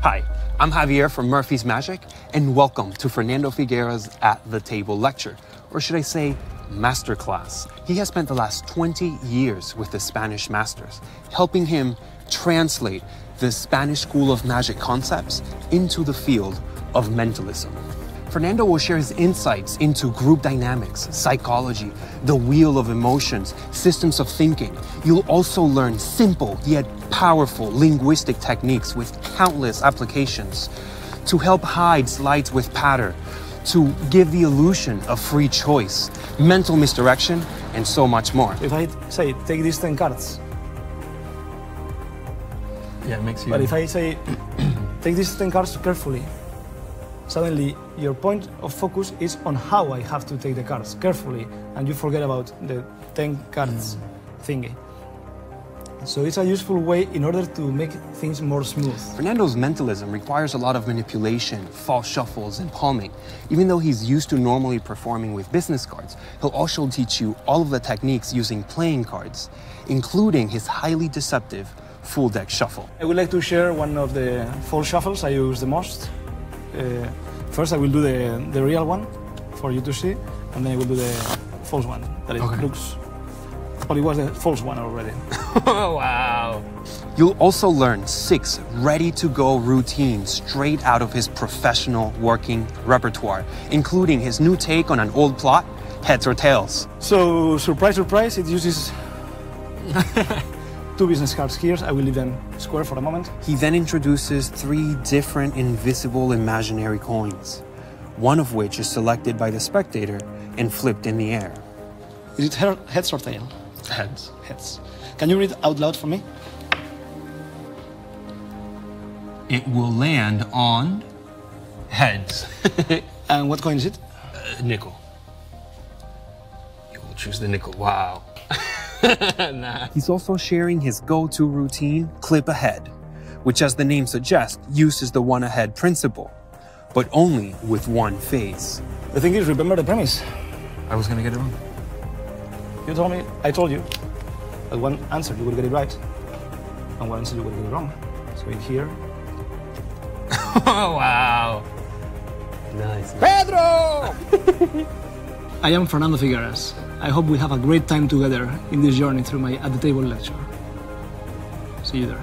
Hi, I'm Javier from Murphy's Magic, and welcome to Fernando Figueras' At the Table lecture, or should I say, masterclass. He has spent the last 20 years with the Spanish masters, helping him translate the Spanish School of Magic concepts into the field of mentalism. Fernando will share his insights into group dynamics, psychology, the wheel of emotions, systems of thinking. You'll also learn simple yet powerful linguistic techniques with countless applications to help hide sleights with patter, to give the illusion of free choice, mental misdirection, and so much more. If I say, take these 10 cards. Yeah, it makes you... But if I say, take these 10 cards carefully, suddenly your point of focus is on how I have to take the cards carefully, and you forget about the 10 cards thingy. So it's a useful way in order to make things more smooth. Fernando's mentalism requires a lot of manipulation, false shuffles, and palming. Even though he's used to normally performing with business cards, he'll also teach you all of the techniques using playing cards, including his highly deceptive full deck shuffle. I would like to share one of the false shuffles I use the most. First I will do the real one for you to see, and then I will do the false one, that it looks... But it was the false one already. Wow. You'll also learn 6 ready-to-go routines straight out of his professional working repertoire, including his new take on an old plot, Heads or Tails. So, surprise, surprise, it uses 2 business cards here. I will leave them square for a moment. He then introduces 3 different invisible imaginary coins, one of which is selected by the spectator and flipped in the air. Is it heads or tail? Heads. Heads. Can you read out loud for me? It will land on heads. And what coin is it? Nickel. You will choose the nickel. Wow. Nah. He's also sharing his go-to routine, Clip Ahead, which, as the name suggests, uses the one-ahead principle, but only with one phase. The thing is, remember the premise. I was gonna get it wrong. You told me, I told you, that one answer you will get it right, and one answer you will get it wrong. So in here... Wow. Nice. Pedro! I am Fernando Figueras. I hope we have a great time together in this journey through my At the Table lecture. See you there.